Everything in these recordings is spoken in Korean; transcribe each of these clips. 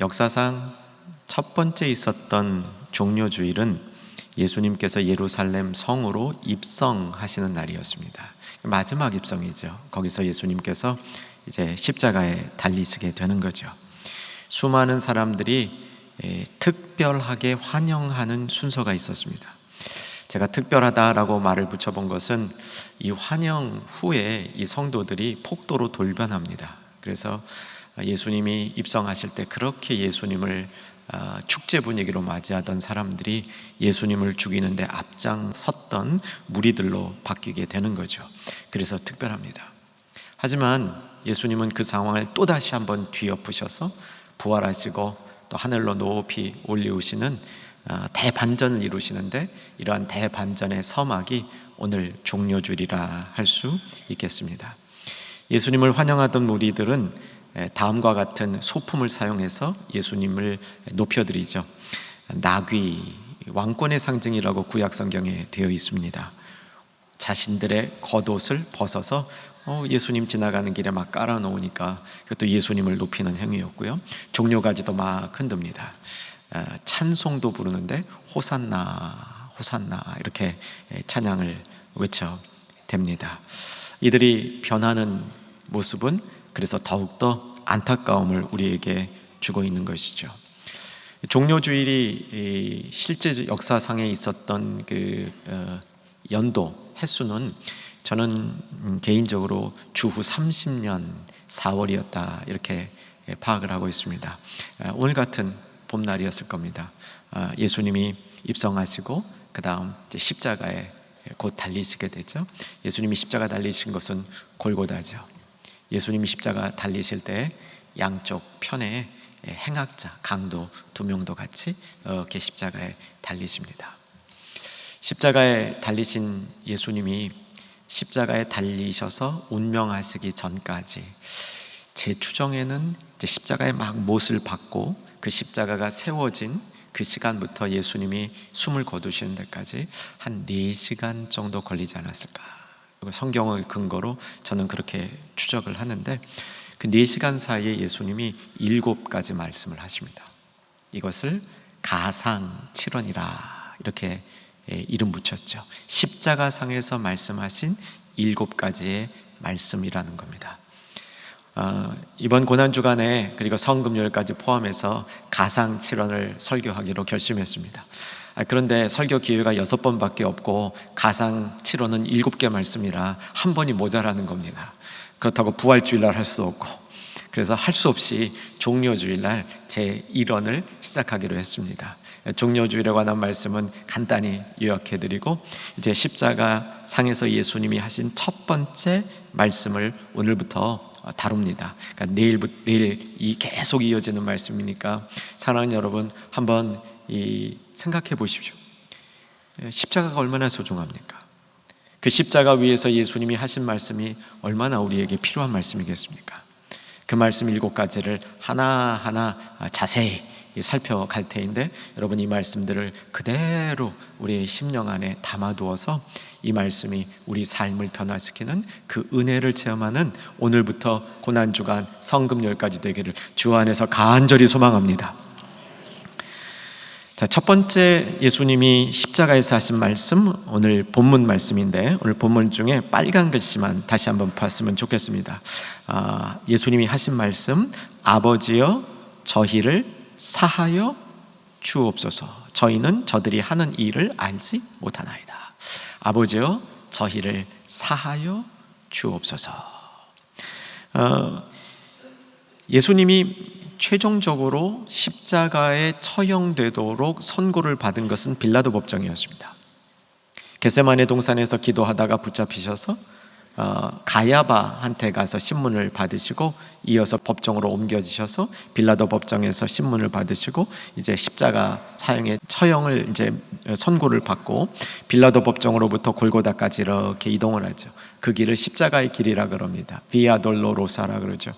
역사상 첫 번째 있었던 종료주일은 예수님께서 예루살렘 성으로 입성하시는 날이었습니다. 마지막 입성이죠. 거기서 예수님께서 이제 십자가에 달리시게 되는 거죠. 수많은 사람들이 특별하게 환영하는 순서가 있었습니다. 제가 특별하다라고 말을 붙여본 것은 이 환영 후에 이 성도들이 폭도로 돌변합니다. 그래서 예수님이 입성하실 때 그렇게 예수님을 축제 분위기로 맞이하던 사람들이 예수님을 죽이는데 앞장섰던 무리들로 바뀌게 되는 거죠. 그래서 특별합니다. 하지만 예수님은 그 상황을 또다시 한번 뒤엎으셔서 부활하시고 또 하늘로 높이 올리우시는 대반전을 이루시는데, 이러한 대반전의 서막이 오늘 종료주일이라 할 수 있겠습니다. 예수님을 환영하던 무리들은 다음과 같은 소품을 사용해서 예수님을 높여드리죠. 나귀, 왕권의 상징이라고 구약 성경에 되어 있습니다. 자신들의 겉옷을 벗어서 예수님 지나가는 길에 막 깔아놓으니까 그것도 예수님을 높이는 행위였고요. 종려가지도 막 흔듭니다. 찬송도 부르는데 호산나 호산나 이렇게 찬양을 외쳐댑니다. 이들이 변하는 모습은 그래서 더욱더 안타까움을 우리에게 주고 있는 것이죠. 종료주일이 실제 역사상에 있었던 그 연도 횟수는 저는 개인적으로 주후 30년 4월이었다 이렇게 파악을 하고 있습니다. 오늘 같은 봄날이었을 겁니다. 예수님이 입성하시고 그 다음 십자가에 곧 달리시게 되죠. 예수님이 십자가 달리신 것은 골고다죠. 예수님이 십자가 달리실 때 양쪽 편에 행악자, 강도 2명도 같이 이렇게 십자가에 달리십니다. 십자가에 달리신 예수님이 십자가에 달리셔서 운명하시기 전까지 제 추정에는 이제 십자가에 막 못을 박고 그 십자가가 세워진 그 시간부터 예수님이 숨을 거두시는 데까지 한 4시간 정도 걸리지 않았을까. 성경을 근거로 저는 그렇게 추적을 하는데, 그 4시간 사이에 예수님이 7가지 말씀을 하십니다. 이것을 가상칠언이라 이렇게 이름 붙였죠. 십자가상에서 말씀하신 7가지의 말씀이라는 겁니다. 이번 고난주간에 그리고 성금요일까지 포함해서 가상칠언을 설교하기로 결심했습니다. 그런데 설교 기회가 6번밖에 없고 가상칠언은 7개 말씀이라 한 번이 모자라는 겁니다. 그렇다고 부활주일날 할 수 없고, 그래서 할 수 없이 종료주일날 제1원을 시작하기로 했습니다. 종료주일에 관한 말씀은 간단히 요약해드리고, 이제 십자가 상에서 예수님이 하신 첫 번째 말씀을 오늘부터 다룹니다. 그러니까 내일 이 계속 이어지는 말씀이니까 사랑하는 여러분, 한번 생각해 보십시오. 십자가가 얼마나 소중합니까? 그 십자가 위에서 예수님이 하신 말씀이 얼마나 우리에게 필요한 말씀이겠습니까? 그 말씀 7가지를 하나하나 자세히 살펴갈 테인데, 여러분 이 말씀들을 그대로 우리의 심령 안에 담아두어서 이 말씀이 우리 삶을 변화시키는 그 은혜를 체험하는 오늘부터 고난주간 성금요일까지 되기를 주 안에서 간절히 소망합니다. 자, 첫 번째 예수님이 십자가에서 하신 말씀, 오늘 본문 말씀인데 오늘 본문 중에 빨간 글씨만 다시 한번 봤으면 좋겠습니다. 예수님이 하신 말씀, 아버지여 저희를 사하여 주옵소서. 저희는 저들이 하는 일을 알지 못하나이다. 아버지여 저희를 사하여 주옵소서. 예수님이 최종적으로 십자가에 처형되도록 선고를 받은 것은 빌라도 법정이었습니다. 겟세마네 동산에서 기도하다가 붙잡히셔서 가야바한테 가서 신문을 받으시고, 이어서 법정으로 옮겨지셔서 빌라도 법정에서 신문을 받으시고, 이제 십자가 사형의 처형을 이제 선고를 받고 빌라도 법정으로부터 골고다까지 이렇게 이동을 하죠. 그 길을 십자가의 길이라 그럽니다. 비아 돌로로사라 그러죠.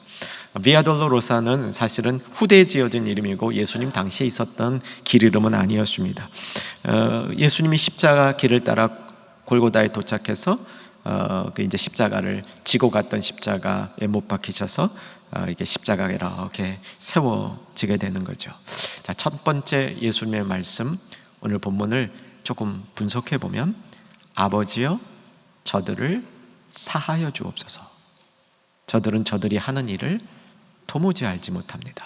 비아 돌로로사는 사실은 후대에 지어진 이름이고 예수님 당시에 있었던 길 이름은 아니었습니다. 예수님이 십자가 길을 따라 골고다에 도착해서 이제 십자가를 지고 갔던 십자가에 못 박히셔서 이게 십자가가 이렇게 세워지게 되는 거죠. 자, 첫 번째 예수님의 말씀, 오늘 본문을 조금 분석해 보면, 아버지여 저들을 사하여 주옵소서. 저들은 저들이 하는 일을 도무지 알지 못합니다.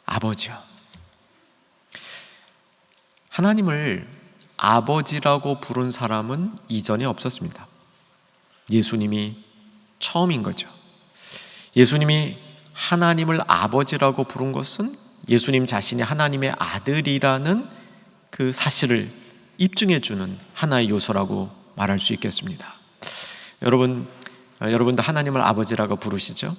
아버지여. 하나님을 아버지라고 부른 사람은 이전에 없었습니다. 예수님이 처음인 거죠. 예수님이 하나님을 아버지라고 부른 것은 예수님 자신이 하나님의 아들이라는 그 사실을 입증해 주는 하나의 요소라고 말할 수 있겠습니다. 여러분도 하나님을 아버지라고 부르시죠?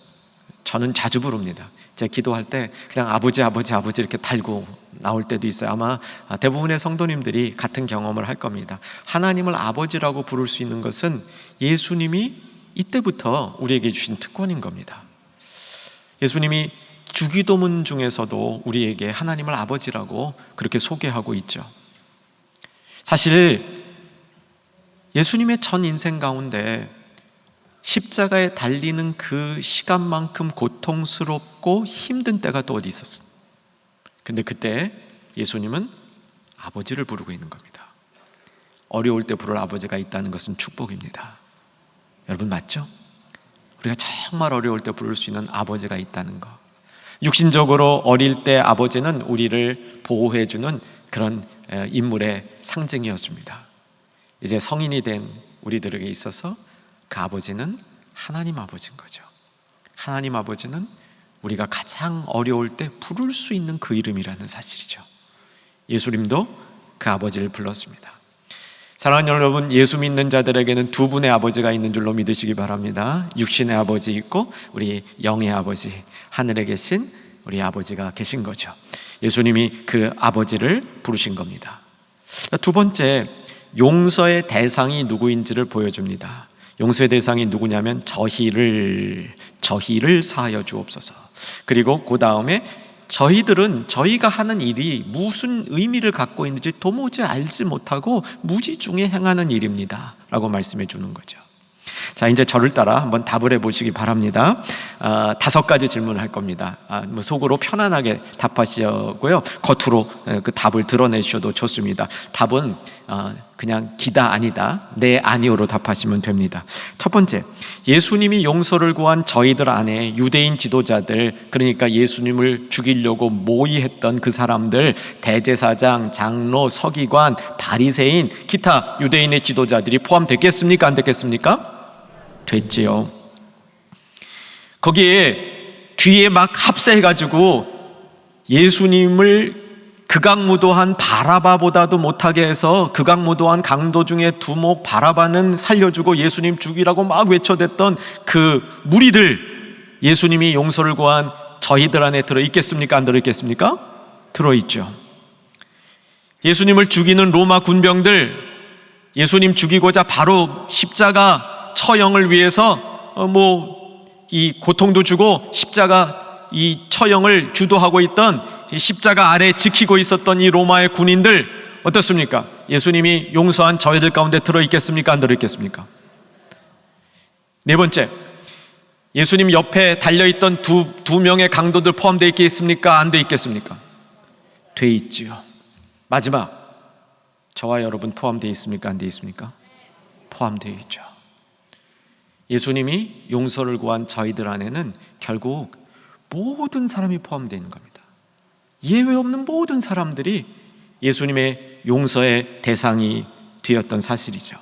저는 자주 부릅니다. 제가 기도할 때 그냥 아버지 이렇게 달고 나올 때도 있어요. 아마 대부분의 성도님들이 같은 경험을 할 겁니다. 하나님을 아버지라고 부를 수 있는 것은 예수님이 이때부터 우리에게 주신 특권인 겁니다. 예수님이 주기도문 중에서도 우리에게 하나님을 아버지라고 그렇게 소개하고 있죠. 사실 예수님의 전 인생 가운데 십자가에 달리는 그 시간만큼 고통스럽고 힘든 때가 또 어디 있었어요. 근데 그때 예수님은 아버지를 부르고 있는 겁니다. 어려울 때 부를 아버지가 있다는 것은 축복입니다. 여러분 맞죠? 우리가 정말 어려울 때 부를 수 있는 아버지가 있다는 것. 육신적으로 어릴 때 아버지는 우리를 보호해주는 그런 인물의 상징이었습니다. 이제 성인이 된 우리들에게 있어서 그 아버지는 하나님 아버지인 거죠. 하나님 아버지는 우리가 가장 어려울 때 부를 수 있는 그 이름이라는 사실이죠. 예수님도 그 아버지를 불렀습니다. 사랑하는 여러분, 예수 믿는 자들에게는 두 분의 아버지가 있는 줄로 믿으시기 바랍니다. 육신의 아버지 있고 우리 영의 아버지, 하늘에 계신 우리 아버지가 계신 거죠. 예수님이 그 아버지를 부르신 겁니다. 두 번째, 용서의 대상이 누구인지를 보여줍니다. 용서의 대상이 누구냐면 저희를 사하여 주옵소서. 그리고 그 다음에 저희들은 저희가 하는 일이 무슨 의미를 갖고 있는지 도무지 알지 못하고 무지중에 행하는 일입니다 라고 말씀해 주는 거죠. 자, 이제 저를 따라 한번 답을 해보시기 바랍니다. 5가지 질문을 할 겁니다. 속으로 편안하게 답하시고요, 겉으로 그 답을 드러내셔도 좋습니다. 답은 그냥 기다 아니다, 네 아니오로 답하시면 됩니다. 첫 번째, 예수님이 용서를 구한 저희들 안에 유대인 지도자들, 그러니까 예수님을 죽이려고 모의했던 그 사람들, 대제사장, 장로, 서기관, 바리새인, 기타 유대인의 지도자들이 포함됐겠습니까? 안 됐겠습니까? 됐지요. 거기에 뒤에 막 합세해가지고 예수님을 극악무도한 바라바보다도 못하게 해서 극악무도한 강도 중에 두목 바라바는 살려주고 예수님 죽이라고 막 외쳐댔던 그 무리들, 예수님이 용서를 구한 저희들 안에 들어있겠습니까? 안 들어있겠습니까? 들어있죠. 예수님을 죽이는 로마 군병들, 예수님 죽이고자 바로 십자가 처형을 위해서 이 고통도 주고 십자가 이 처형을 주도하고 있던, 십자가 아래 지키고 있었던 이 로마의 군인들 어떻습니까? 예수님이 용서한 저희들 가운데 들어있겠습니까? 안 들어있겠습니까? 네 번째, 예수님 옆에 달려있던 두 명의 강도들 포함되어 있겠습니까? 안 되어 있겠습니까? 되어 있지요. 마지막, 저와 여러분 포함되어 있습니까? 안 되어 있습니까? 포함되어 있죠. 예수님이 용서를 구한 저희들 안에는 결국 모든 사람이 포함되어 있는 겁니다. 예외 없는 모든 사람들이 예수님의 용서의 대상이 되었던 사실이죠.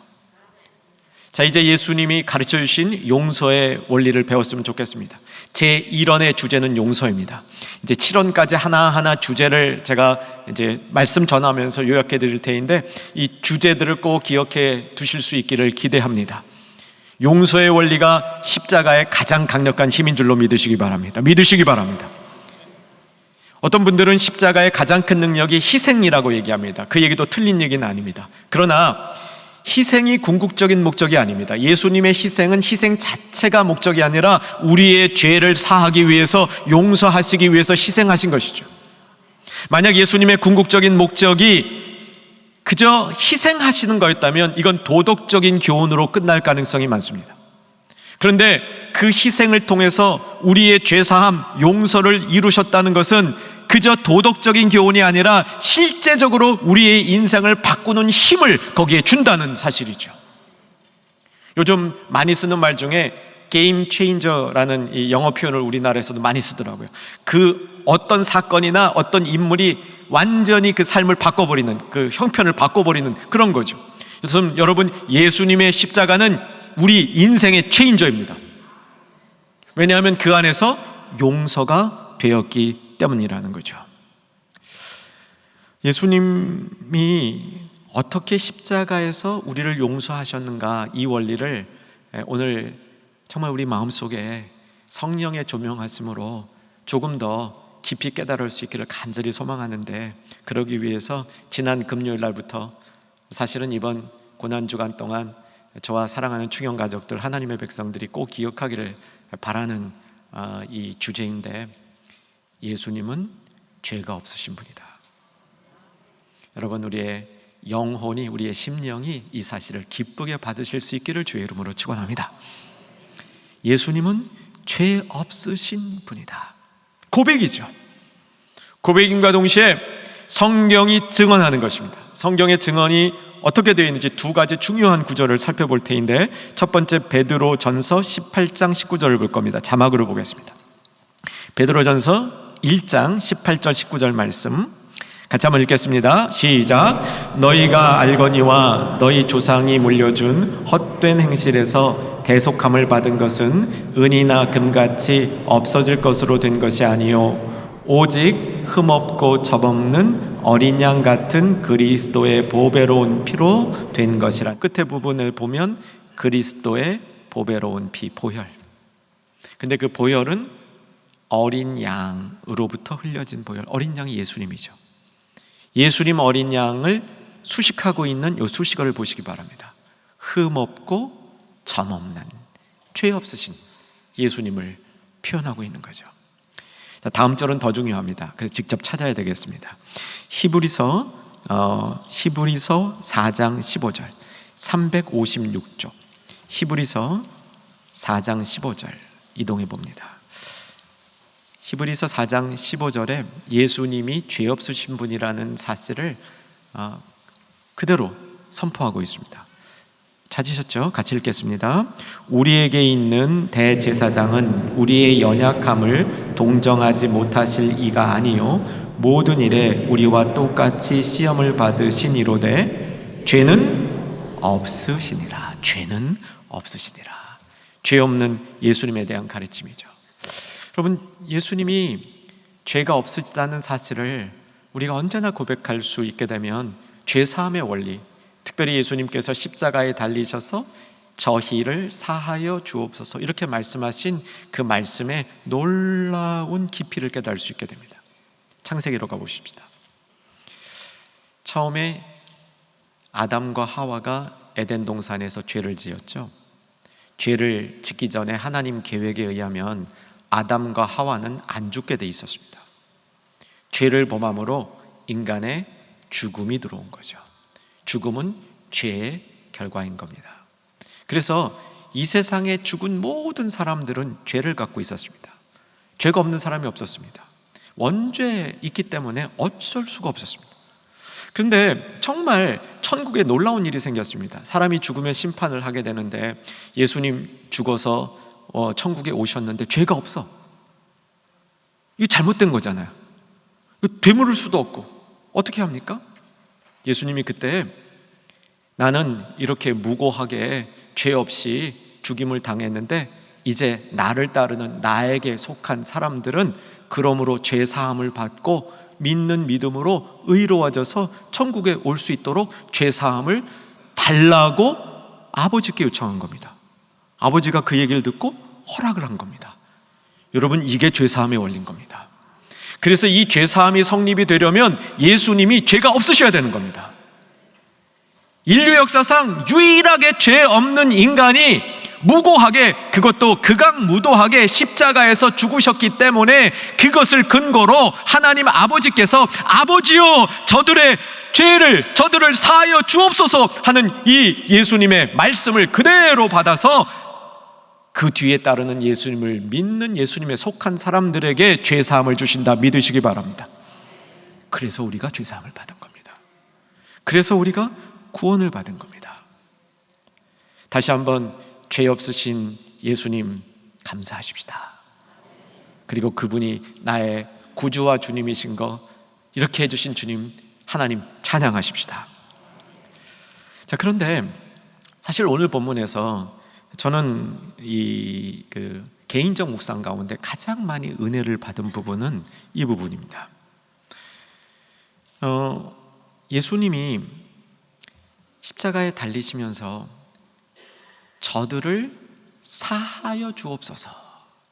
자, 이제 예수님이 가르쳐 주신 용서의 원리를 배웠으면 좋겠습니다. 제1원의 주제는 용서입니다. 이제 7원까지 하나하나 주제를 제가 이제 말씀 전하면서 요약해 드릴 테인데, 이 주제들을 꼭 기억해 두실 수 있기를 기대합니다. 용서의 원리가 십자가의 가장 강력한 힘인 줄로 믿으시기 바랍니다. 믿으시기 바랍니다. 어떤 분들은 십자가의 가장 큰 능력이 희생이라고 얘기합니다. 그 얘기도 틀린 얘기는 아닙니다. 그러나 희생이 궁극적인 목적이 아닙니다. 예수님의 희생은 희생 자체가 목적이 아니라 우리의 죄를 사하기 위해서, 용서하시기 위해서 희생하신 것이죠. 만약 예수님의 궁극적인 목적이 그저 희생하시는 거였다면 이건 도덕적인 교훈으로 끝날 가능성이 많습니다. 그런데 그 희생을 통해서 우리의 죄사함, 용서를 이루셨다는 것은 그저 도덕적인 교훈이 아니라 실제적으로 우리의 인생을 바꾸는 힘을 거기에 준다는 사실이죠. 요즘 많이 쓰는 말 중에 게임 체인저라는 이 영어 표현을 우리나라에서도 많이 쓰더라고요. 그 어떤 사건이나 어떤 인물이 완전히 그 삶을 바꿔버리는, 그 형편을 바꿔버리는 그런 거죠. 그래서 여러분, 예수님의 십자가는 우리 인생의 체인저입니다. 왜냐하면 그 안에서 용서가 되었기 때문이라는 거죠. 예수님이 어떻게 십자가에서 우리를 용서하셨는가, 이 원리를 오늘 정말 우리 마음속에 성령의 조명하심으로 조금 더 깊이 깨달을 수 있기를 간절히 소망하는데, 그러기 위해서 지난 금요일 날부터 사실은 이번 고난주간 동안 저와 사랑하는 충영 가족들, 하나님의 백성들이 꼭 기억하기를 바라는 이 주제인데, 예수님은 죄가 없으신 분이다. 여러분, 우리의 영혼이, 우리의 심령이 이 사실을 기쁘게 받으실 수 있기를 주의 이름으로 축원합니다. 예수님은 죄 없으신 분이다. 고백이죠. 고백임과 동시에 성경이 증언하는 것입니다. 성경의 증언이 어떻게 되어 있는지 두 가지 중요한 구절을 살펴볼 테인데, 첫 번째 베드로전서 18장 19절을 볼 겁니다. 자막으로 보겠습니다. 베드로전서 1장 18절 19절 말씀 같이 한번 읽겠습니다. 시작. 너희가 알거니와 너희 조상이 물려준 헛된 행실에서 대속함을 받은 것은 은이나 금같이 없어질 것으로 된 것이 아니요 오직 흠없고 점없는 어린 양 같은 그리스도의 보배로운 피로 된 것이라. 끝에 부분을 보면 그리스도의 보배로운 피, 보혈. 근데 그 보혈은 어린 양으로부터 흘려진 보혈. 어린 양이 예수님이죠. 예수님 어린 양을 수식하고 있는 이 수식어를 보시기 바랍니다. 흠없고 점없는, 죄 없으신 예수님을 표현하고 있는 거죠. 다음 절은 더 중요합니다. 그래서 직접 찾아야 되겠습니다. 히브리서 4장 15절 356쪽 히브리서 4장 15절 이동해 봅니다. 히브리서 4장 15절에 예수님이 죄 없으신 분이라는 사실을 그대로 선포하고 있습니다. 찾으셨죠? 같이 읽겠습니다. 우리에게 있는 대제사장은 우리의 연약함을 동정하지 못하실 이가 아니요 모든 일에 우리와 똑같이 시험을 받으시니로되 죄는 없으시니라. 죄는 없으시니라. 죄 없는 예수님에 대한 가르침이죠. 여러분, 예수님이 죄가 없으시다는 사실을 우리가 언제나 고백할 수 있게 되면 죄사함의 원리, 특별히 예수님께서 십자가에 달리셔서 저희를 사하여 주옵소서 이렇게 말씀하신 그 말씀에 놀라운 깊이를 깨달을 수 있게 됩니다. 창세기로 가보십시다. 처음에 아담과 하와가 에덴 동산에서 죄를 지었죠. 죄를 짓기 전에 하나님 계획에 의하면 아담과 하와는 안 죽게 돼 있었습니다. 죄를 범함으로 인간의 죽음이 들어온 거죠. 죽음은 죄의 결과인 겁니다. 그래서 이 세상에 죽은 모든 사람들은 죄를 갖고 있었습니다. 죄가 없는 사람이 없었습니다. 원죄 있기 때문에 어쩔 수가 없었습니다. 그런데 정말 천국에 놀라운 일이 생겼습니다. 사람이 죽으면 심판을 하게 되는데 예수님 죽어서 천국에 오셨는데 죄가 없어. 이거 잘못된 거잖아요. 되물을 수도 없고 어떻게 합니까? 예수님이 그때 나는 이렇게 무고하게 죄 없이 죽임을 당했는데 이제 나를 따르는 나에게 속한 사람들은 그러므로 죄 사함을 받고 믿는 믿음으로 의로워져서 천국에 올 수 있도록 죄 사함을 달라고 아버지께 요청한 겁니다. 아버지가 그 얘기를 듣고 허락을 한 겁니다. 여러분, 이게 죄 사함의 원리인 겁니다. 그래서 이 죄 사함이 성립이 되려면 예수님이 죄가 없으셔야 되는 겁니다. 인류 역사상 유일하게 죄 없는 인간이 무고하게, 그것도 극악무도하게 십자가에서 죽으셨기 때문에 그것을 근거로 하나님 아버지께서 아버지여 저들을 사하여 주옵소서 하는 이 예수님의 말씀을 그대로 받아서 그 뒤에 따르는 예수님을 믿는 예수님에 속한 사람들에게 죄사함을 주신다 믿으시기 바랍니다. 그래서 우리가 죄사함을 받은 겁니다. 그래서 우리가 구원을 받은 겁니다. 다시 한번 죄 없으신 예수님 감사하십시다. 그리고 그분이 나의 구주와 주님이신 거 이렇게 해주신 주님 하나님 찬양하십시다. 자, 그런데 사실 오늘 본문에서 저는 개인적 묵상 가운데 가장 많이 은혜를 받은 부분은 이 부분입니다. 예수님이 십자가에 달리시면서 저들을 사하여 주옵소서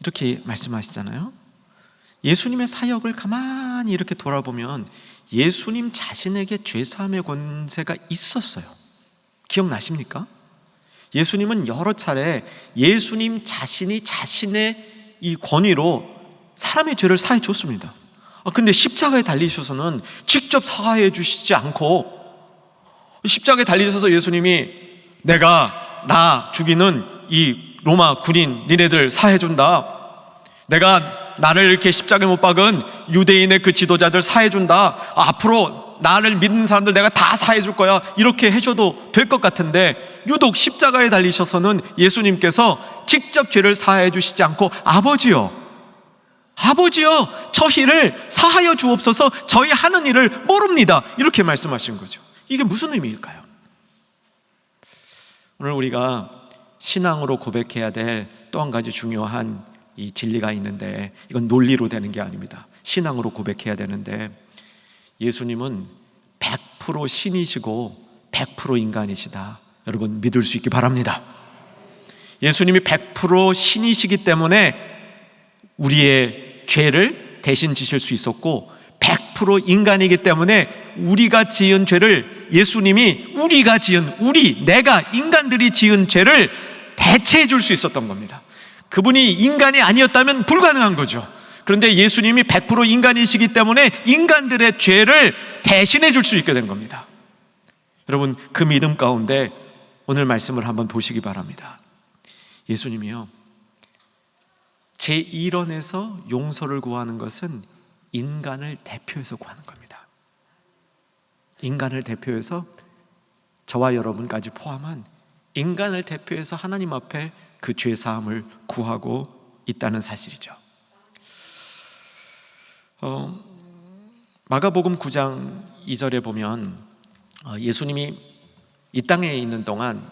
이렇게 말씀하시잖아요. 예수님의 사역을 가만히 이렇게 돌아보면 예수님 자신에게 죄사함의 권세가 있었어요. 기억나십니까? 예수님은 여러 차례 예수님 자신이 자신의 이 권위로 사람의 죄를 사해 줬습니다. 근데 십자가에 달리셔서는 직접 사하해 주시지 않고, 십자가에 달리셔서 예수님이 내가 나 죽이는 이 로마 군인 니네들 사해 준다, 내가 나를 이렇게 십자가에 못 박은 유대인의 그 지도자들 사해 준다, 앞으로 나를 믿는 사람들 내가 다 사해 줄 거야, 이렇게 해줘도 될 것 같은데 유독 십자가에 달리셔서는 예수님께서 직접 죄를 사해 주시지 않고 아버지여 저희를 사하여 주옵소서, 저희 하는 일을 모릅니다, 이렇게 말씀하신 거죠. 이게 무슨 의미일까요? 오늘 우리가 신앙으로 고백해야 될 또 한 가지 중요한 이 진리가 있는데, 이건 논리로 되는 게 아닙니다. 신앙으로 고백해야 되는데, 예수님은 100% 신이시고 100% 인간이시다, 여러분 믿을 수 있기 바랍니다. 예수님이 100% 신이시기 때문에 우리의 죄를 대신 지실 수 있었고, 100% 인간이기 때문에 우리가 지은 죄를 예수님이 내가 인간들이 지은 죄를 대체해 줄 수 있었던 겁니다. 그분이 인간이 아니었다면 불가능한 거죠. 그런데 예수님이 100% 인간이시기 때문에 인간들의 죄를 대신해 줄 수 있게 된 겁니다. 여러분, 그 믿음 가운데 오늘 말씀을 한번 보시기 바랍니다. 예수님이요, 제1원에서 용서를 구하는 것은 인간을 대표해서 구하는 겁니다. 인간을 대표해서, 저와 여러분까지 포함한 인간을 대표해서 하나님 앞에 그 죄사함을 구하고 있다는 사실이죠. 마가복음 9장 2절에 보면 예수님이 이 땅에 있는 동안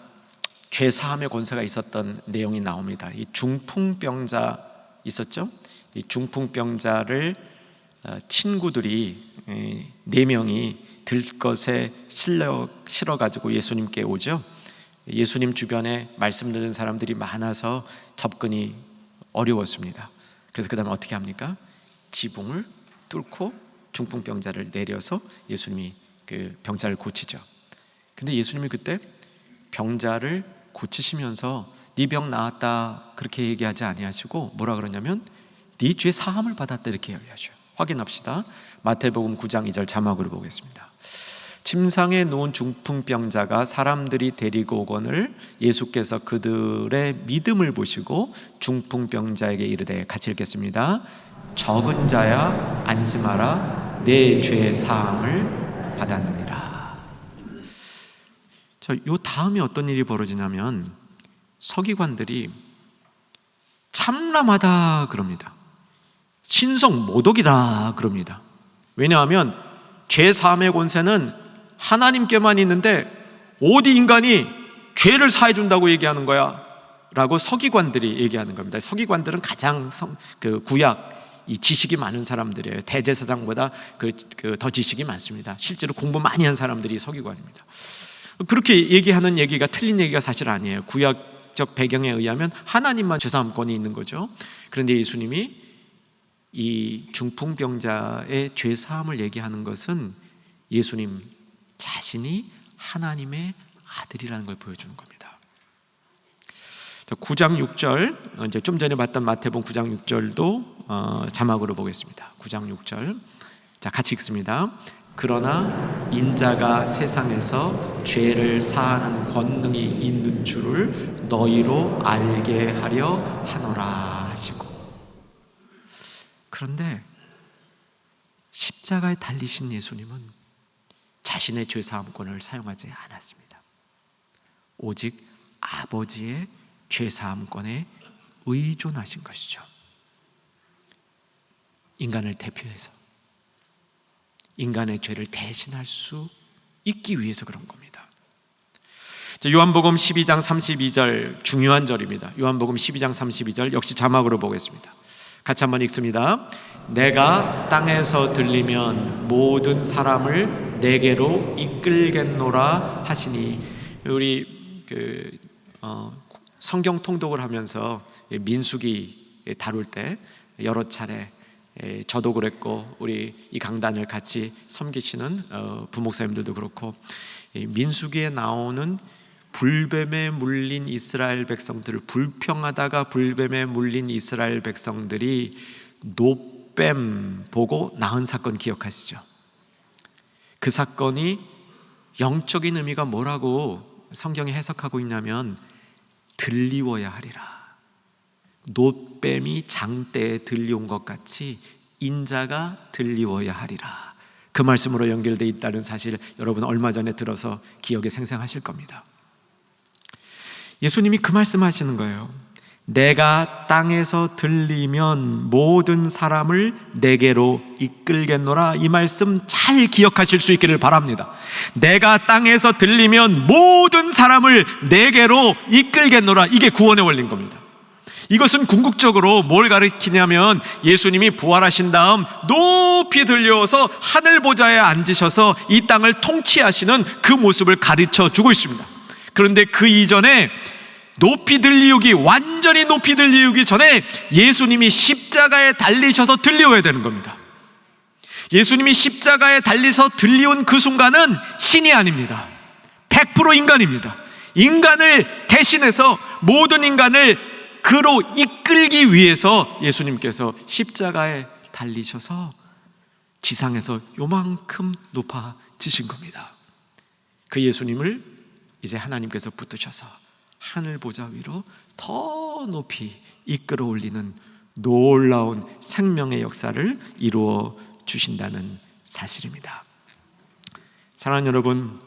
죄사함의 권세가 있었던 내용이 나옵니다. 이 중풍병자 있었죠? 이 중풍병자를 친구들이 4명이 들것에 실어가지고 예수님께 오죠. 예수님 주변에 말씀 듣는 사람들이 많아서 접근이 어려웠습니다. 그래서 그 다음에 어떻게 합니까? 지붕을 뚫고 중풍병자를 내려서 예수님이 그 병자를 고치죠. 근데 예수님이 그때 병자를 고치시면서 네 병 나았다 그렇게 얘기하지 아니하시고 뭐라 그러냐면 네 죄 사함을 받았다 이렇게 얘기하죠. 확인합시다. 마태복음 9장 2절 자막으로 보겠습니다. 침상에 누운 중풍병자가 사람들이 데리고 오거늘 예수께서 그들의 믿음을 보시고 중풍병자에게 이르되, 같이 읽겠습니다. 적은 자야 안심하라, 내 죄 사함을 받았느니라. 자, 요 다음에 어떤 일이 벌어지냐면 서기관들이 참람하다 그럽니다. 신성모독이다 그럽니다. 왜냐하면 죄 사함의 권세는 하나님께만 있는데 어디 인간이 죄를 사해 준다고 얘기하는 거야 라고 서기관들이 얘기하는 겁니다. 서기관들은 가장 구약 이 지식이 많은 사람들이에요. 대제사장보다 더 지식이 많습니다. 실제로 공부 많이 한 사람들이 서기관입니다. 그렇게 얘기하는 얘기가 틀린 얘기가 사실 아니에요. 구약적 배경에 의하면 하나님만 죄사함권이 있는 거죠. 그런데 예수님이 이 중풍병자의 죄사함을 얘기하는 것은 예수님 자신이 하나님의 아들이라는 걸 보여주는 겁니다. 9장 6절, 이제 좀 전에 봤던 마태복음 9장 6절도 자막으로 보겠습니다. 9장 6절. 자, 같이 읽습니다. 그러나 인자가 세상에서 죄를 사하는 권능이 있는 줄을 너희로 알게 하려 하노라 하시고. 그런데 십자가에 달리신 예수님은 자신의 죄사함권을 사용하지 않았습니다. 오직 아버지의 죄사함권에 의존하신 것이죠. 인간을 대표해서 인간의 죄를 대신할 수 있기 위해서 그런 겁니다. 요한복음 12장 32절, 중요한 절입니다. 요한복음 12장 32절, 역시 자막으로 보겠습니다. 같이 한번 읽습니다. 내가 땅에서 들리면 모든 사람을 내게로 이끌겠노라 하시니. 우리 성경 통독을 하면서 민수기 다룰 때 여러 차례, 저도 그랬고 우리 이 강단을 같이 섬기시는 부목사님들도 그렇고, 민수기에 나오는 불뱀에 물린 이스라엘 백성들을, 불평하다가 불뱀에 물린 이스라엘 백성들이 노뱀 보고 낳은 사건 기억하시죠? 그 사건이 영적인 의미가 뭐라고 성경이 해석하고 있냐면 들리워야 하리라. 노뱀이 장대에 들려온 것 같이 인자가 들리워야 하리라. 그 말씀으로 연결되어 있다는 사실 여러분 얼마 전에 들어서 기억에 생생하실 겁니다. 예수님이 그 말씀하시는 거예요. 내가 땅에서 들리면 모든 사람을 내게로 이끌겠노라. 이 말씀 잘 기억하실 수 있기를 바랍니다. 내가 땅에서 들리면 모든 사람을 내게로 이끌겠노라. 이게 구원의 원리인 겁니다. 이것은 궁극적으로 뭘 가리키냐면 예수님이 부활하신 다음 높이 들려서 하늘 보좌에 앉으셔서 이 땅을 통치하시는 그 모습을 가르쳐 주고 있습니다. 그런데 그 이전에 높이 들리우기, 완전히 높이 들리우기 전에 예수님이 십자가에 달리셔서 들리워야 되는 겁니다. 예수님이 십자가에 달리서 들리운 그 순간은 신이 아닙니다. 100% 인간입니다. 인간을 대신해서 모든 인간을 그로 이끌기 위해서 예수님께서 십자가에 달리셔서 지상에서 요만큼 높아지신 겁니다. 그 예수님을 이제 하나님께서 붙드셔서 하늘 보좌 위로 더 높이 이끌어 올리는 놀라운 생명의 역사를 이루어 주신다는 사실입니다. 사랑하는 여러분,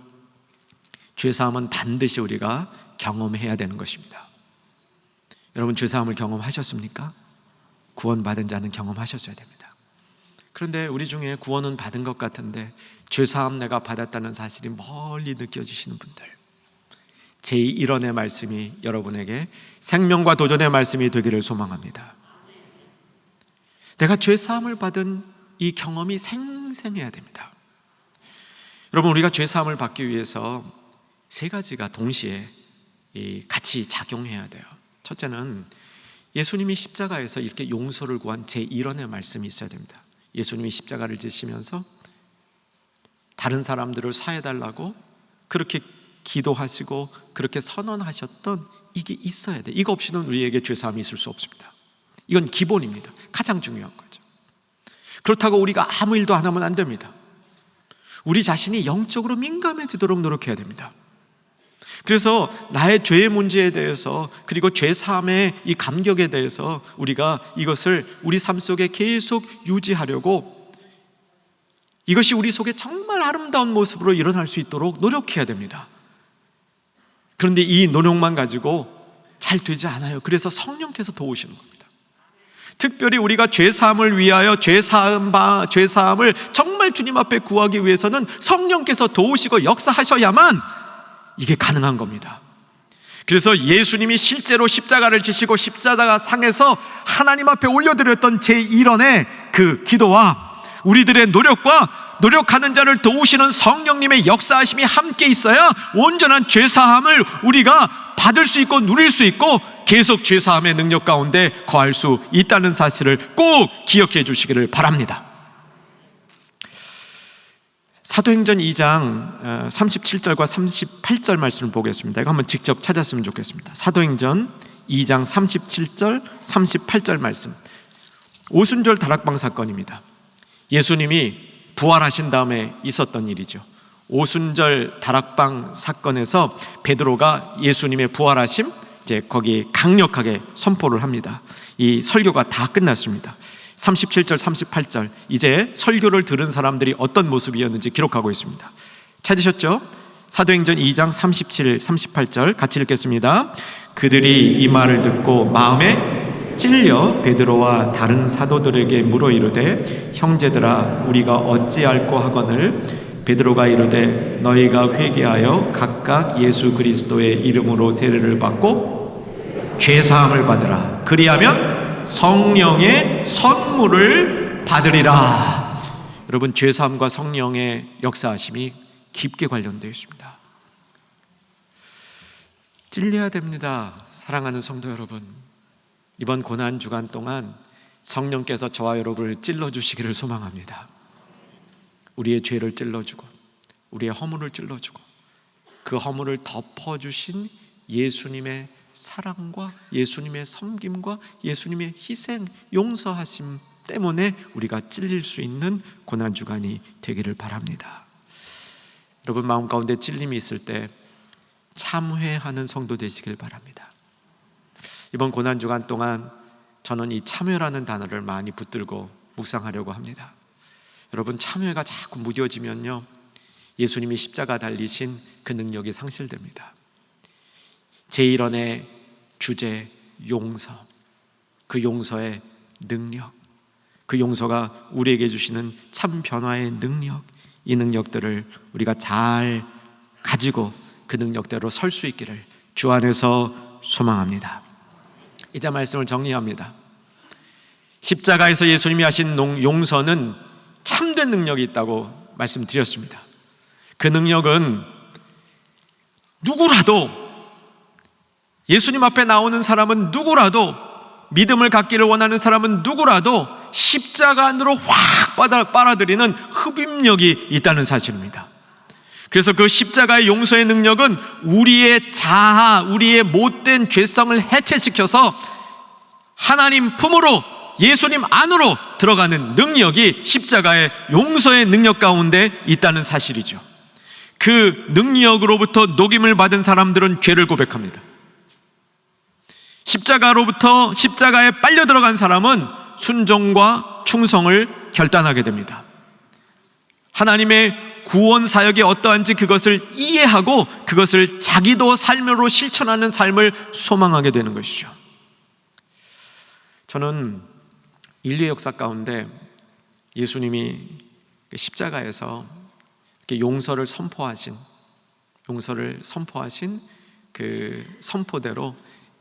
죄사함은 반드시 우리가 경험해야 되는 것입니다. 여러분, 죄사함을 경험하셨습니까? 구원받은 자는 경험하셨어야 됩니다. 그런데 우리 중에 구원은 받은 것 같은데 죄사함 내가 받았다는 사실이 멀리 느껴지시는 분들, 제1원의 말씀이 여러분에게 생명과 도전의 말씀이 되기를 소망합니다. 내가 죄사함을 받은 이 경험이 생생해야 됩니다. 여러분, 우리가 죄사함을 받기 위해서 세 가지가 동시에 같이 작용해야 돼요. 첫째는 예수님이 십자가에서 이렇게 용서를 구한 제1원의 말씀이 있어야 됩니다. 예수님이 십자가를 지시면서 다른 사람들을 사해달라고 그렇게 기도하시고 그렇게 선언하셨던 이게 있어야 돼. 이거 없이는 우리에게 죄사함이 있을 수 없습니다. 이건 기본입니다. 가장 중요한 거죠. 그렇다고 우리가 아무 일도 안 하면 안 됩니다. 우리 자신이 영적으로 민감해지도록 노력해야 됩니다. 그래서 나의 죄의 문제에 대해서, 그리고 죄사함의 이 감격에 대해서 우리가 이것을 우리 삶 속에 계속 유지하려고, 이것이 우리 속에 정말 아름다운 모습으로 일어날 수 있도록 노력해야 됩니다. 그런데 이 노력만 가지고 잘 되지 않아요. 그래서 성령께서 도우시는 겁니다. 특별히 우리가 죄사함을 위하여 죄사함을 정말 주님 앞에 구하기 위해서는 성령께서 도우시고 역사하셔야만 이게 가능한 겁니다. 그래서 예수님이 실제로 십자가를 지시고 십자가 상에서 하나님 앞에 올려드렸던 제1원의 그 기도와 우리들의 노력과 노력하는 자를 도우시는 성령님의 역사하심이 함께 있어야 온전한 죄사함을 우리가 받을 수 있고 누릴 수 있고 계속 죄사함의 능력 가운데 거할 수 있다는 사실을 꼭 기억해 주시기를 바랍니다. 사도행전 2장 37절과 38절 말씀을 보겠습니다. 이거 한번 직접 찾았으면 좋겠습니다. 사도행전 2장 37절, 38절 말씀. 오순절 다락방 사건입니다. 예수님이 부활하신 다음에 있었던 일이죠. 오순절 다락방 사건에서 베드로가 예수님의 부활하심, 이제 거기 강력하게 선포를 합니다. 이 설교가 다 끝났습니다. 37절, 38절, 이제 설교를 들은 사람들이 어떤 모습이었는지 기록하고 있습니다. 찾으셨죠? 사도행전 2장 37, 38절 같이 읽겠습니다. 그들이 이 말을 듣고 마음에 찔려 베드로와 다른 사도들에게 물어 이르되 형제들아 우리가 어찌할꼬 하거늘 베드로가 이르되 너희가 회개하여 각각 예수 그리스도의 이름으로 세례를 받고 죄사함을 받으라. 그리하면 성령의 선물을 받으리라. 여러분, 죄사함과 성령의 역사하심이 깊게 관련되어 있습니다. 찔려야 됩니다. 사랑하는 성도 여러분, 이번 고난 주간 동안 성령께서 저와 여러분을 찔러주시기를 소망합니다. 우리의 죄를 찔러주고 우리의 허물을 찔러주고 그 허물을 덮어주신 예수님의 사랑과 예수님의 섬김과 예수님의 희생, 용서하심 때문에 우리가 찔릴 수 있는 고난 주간이 되기를 바랍니다. 여러분, 마음 가운데 찔림이 있을 때 참회하는 성도 되시길 바랍니다. 이번 고난 주간 동안 저는 이 참회라는 단어를 많이 붙들고 묵상하려고 합니다. 여러분, 참회가 자꾸 무뎌지면요, 예수님이 십자가 달리신 그 능력이 상실됩니다. 제1원의 주제 용서, 그 용서의 능력, 그 용서가 우리에게 주시는 참 변화의 능력, 이 능력들을 우리가 잘 가지고 그 능력대로 설 수 있기를 주 안에서 소망합니다. 이제 말씀을 정리합니다. 십자가에서 예수님이 하신 용서는 참된 능력이 있다고 말씀드렸습니다. 그 능력은 누구라도, 예수님 앞에 나오는 사람은 누구라도, 믿음을 갖기를 원하는 사람은 누구라도 십자가 안으로 확 빨아들이는 흡입력이 있다는 사실입니다. 그래서 그 십자가의 용서의 능력은 우리의 자아, 우리의 못된 죄성을 해체시켜서 하나님 품으로, 예수님 안으로 들어가는 능력이 십자가의 용서의 능력 가운데 있다는 사실이죠. 그 능력으로부터 녹임을 받은 사람들은 죄를 고백합니다. 십자가에 빨려 들어간 사람은 순종과 충성을 결단하게 됩니다. 하나님의 구원 사역이 어떠한지 그것을 이해하고 그것을 자기도 삶으로 실천하는 삶을 소망하게 되는 것이죠. 저는 인류의 역사 가운데 예수님이 십자가에서 용서를 선포하신 그 선포대로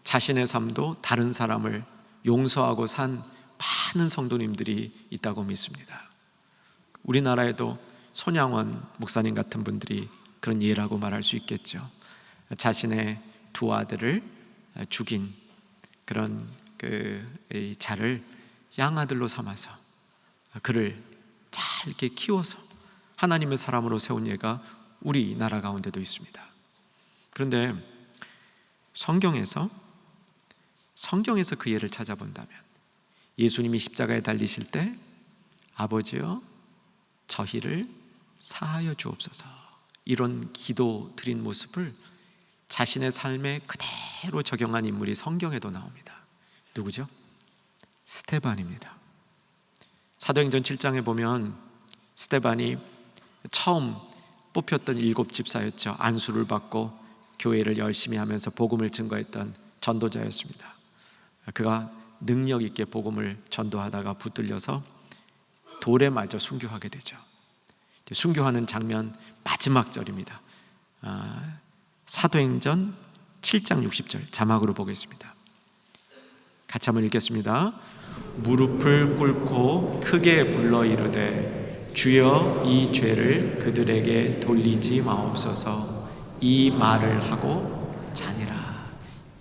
자신의 삶도 다른 사람을 용서하고 산 많은 성도님들이 있다고 믿습니다. 우리나라에도 손양원 목사님 같은 분들이 그런 예라고 말할 수 있겠죠. 자신의 두 아들을 죽인 그런 그 자를 양아들로 삼아서 그를 잘 이렇게 키워서 하나님의 사람으로 세운 예가 우리나라 가운데도 있습니다. 그런데 성경에서 그 예를 찾아본다면 예수님이 십자가에 달리실 때 아버지여 저희를 사하여 주옵소서, 이런 기도 드린 모습을 자신의 삶에 그대로 적용한 인물이 성경에도 나옵니다. 누구죠? 스데반입니다. 사도행전 7장에 보면 스데반이 처음 뽑혔던 7집사였죠. 안수를 받고 교회를 열심히 하면서 복음을 증거했던 전도자였습니다. 그가 능력 있게 복음을 전도하다가 붙들려서 돌에 맞아 순교하게 되죠. 순교하는 장면 마지막 절입니다. 사도행전 7장 60절 자막으로 보겠습니다. 같이 한번 읽겠습니다. 무릎을 꿇고 크게 불러 이르되 주여 이 죄를 그들에게 돌리지 마옵소서, 이 말을 하고 자니라.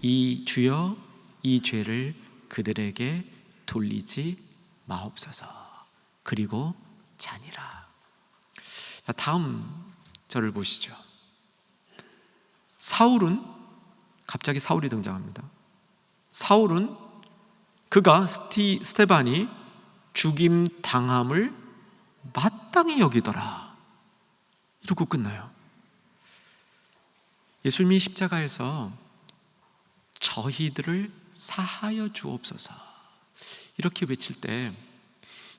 이 주여 이 죄를 그들에게 돌리지 마옵소서, 그리고 자니라. 자, 다음 절을 보시죠. 갑자기 사울이 등장합니다. 사울은 그가 스데반이 죽임 당함을 마땅히 여기더라. 이러고 끝나요. 예수님이 십자가에서 저희들을 사하여 주옵소서 이렇게 외칠 때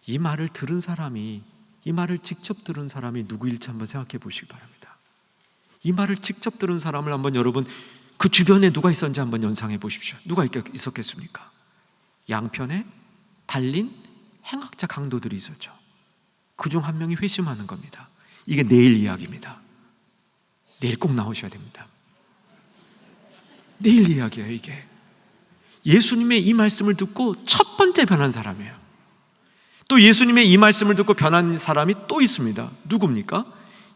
이 말을 들은 사람이, 이 말을 직접 들은 사람이 누구일지 한번 생각해 보시기 바랍니다. 이 말을 직접 들은 사람을 한번 여러분 그 주변에 누가 있었는지 한번 연상해 보십시오. 누가 있었겠습니까? 양편에 달린 행학자 강도들이 있었죠. 그중 한 명이 회심하는 겁니다. 이게 내일 이야기입니다. 내일 꼭 나오셔야 됩니다. 내일 이야기예요. 이게 예수님의 이 말씀을 듣고 첫 번째 변한 사람이에요. 또 예수님의 이 말씀을 듣고 변한 사람이 또 있습니다. 누굽니까?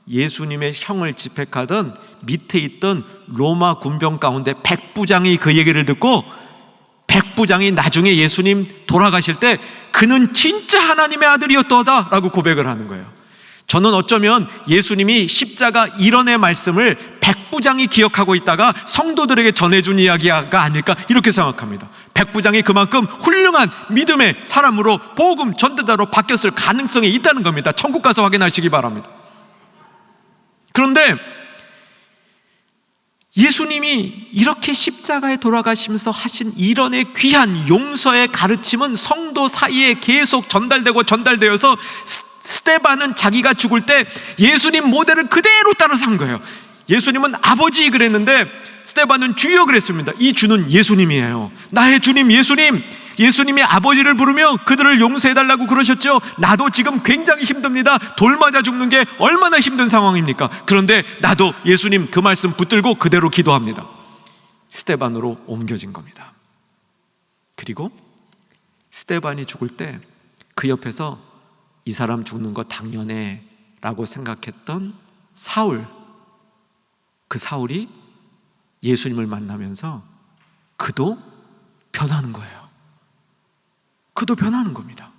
예수님의 형을 집행하던 밑에 있던 로마 군병 가운데 백부장이 그 얘기를 듣고 백부장이 나중에 예수님 돌아가실 때 그는 진짜 하나님의 아들이었도다 라고 고백을 하는 거예요. 저는 어쩌면 예수님이 십자가 일원의 말씀을 백부장이 기억하고 있다가 성도들에게 전해준 이야기가 아닐까 이렇게 생각합니다. 백부장이 그만큼 훌륭한 믿음의 사람으로 복음 전도자로 바뀌었을 가능성이 있다는 겁니다. 천국 가서 확인하시기 바랍니다. 그런데 예수님이 이렇게 십자가에 돌아가시면서 하신 일원의 귀한 용서의 가르침은 성도 사이에 계속 전달되어서 스데반은 자기가 죽을 때 예수님 모델을 그대로 따라서 한 거예요. 예수님은 아버지 그랬는데 스데반은 주여 그랬습니다. 이 주는 예수님이에요. 나의 주님 예수님. 예수님이 아버지를 부르며 그들을 용서해달라고 그러셨죠. 나도 지금 굉장히 힘듭니다. 돌 맞아 죽는 게 얼마나 힘든 상황입니까? 그런데 나도 예수님 그 말씀 붙들고 그대로 기도합니다. 스데반으로 옮겨진 겁니다. 그리고 스데반이 죽을 때 그 옆에서 이 사람 죽는 거 당연해 라고 생각했던 사울, 그 사울이 예수님을 만나면서 그도 변하는 거예요. 그도 변하는 겁니다.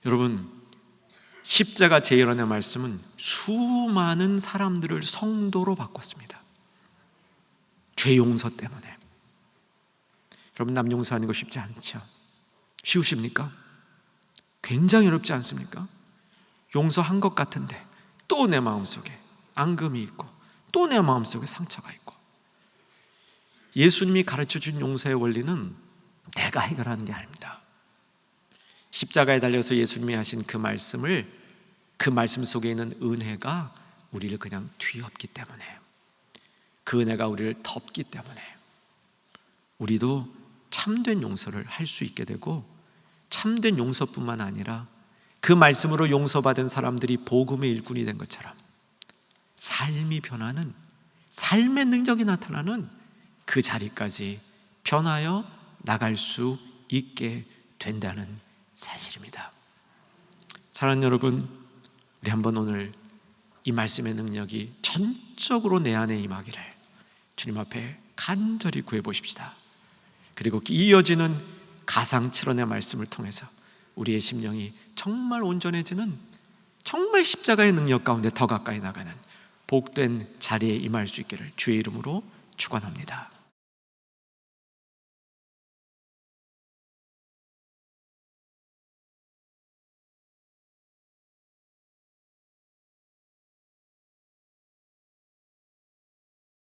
여러분, 십자가 제일원의 말씀은 수많은 사람들을 성도로 바꿨습니다. 죄 용서 때문에. 여러분, 남 용서하는 거 쉽지 않죠? 쉬우십니까? 굉장히 어렵지 않습니까? 용서한 것 같은데 또 내 마음속에 앙금이 있고 또 내 마음속에 상처가 있고. 예수님이 가르쳐준 용서의 원리는 내가 해결하는 게 아닙니다. 십자가에 달려서 예수님이 하신 그 말씀을, 그 말씀 속에 있는 은혜가 우리를 그냥 뒤엎기 때문에, 그 은혜가 우리를 덮기 때문에 우리도 참된 용서를 할 수 있게 되고, 참된 용서뿐만 아니라 그 말씀으로 용서받은 사람들이 복음의 일꾼이 된 것처럼 삶이 변하는, 삶의 능력이 나타나는 그 자리까지 변하여 나갈 수 있게 된다는 사실입니다. 사랑하는 여러분, 우리 한번 오늘 이 말씀의 능력이 전적으로 내 안에 임하기를 주님 앞에 간절히 구해 보십시다. 그리고 이어지는 가상칠언의 말씀을 통해서 우리의 심령이 정말 온전해지는, 정말 십자가의 능력 가운데 더 가까이 나가는 복된 자리에 임할 수 있기를 주의 이름으로 축원합니다.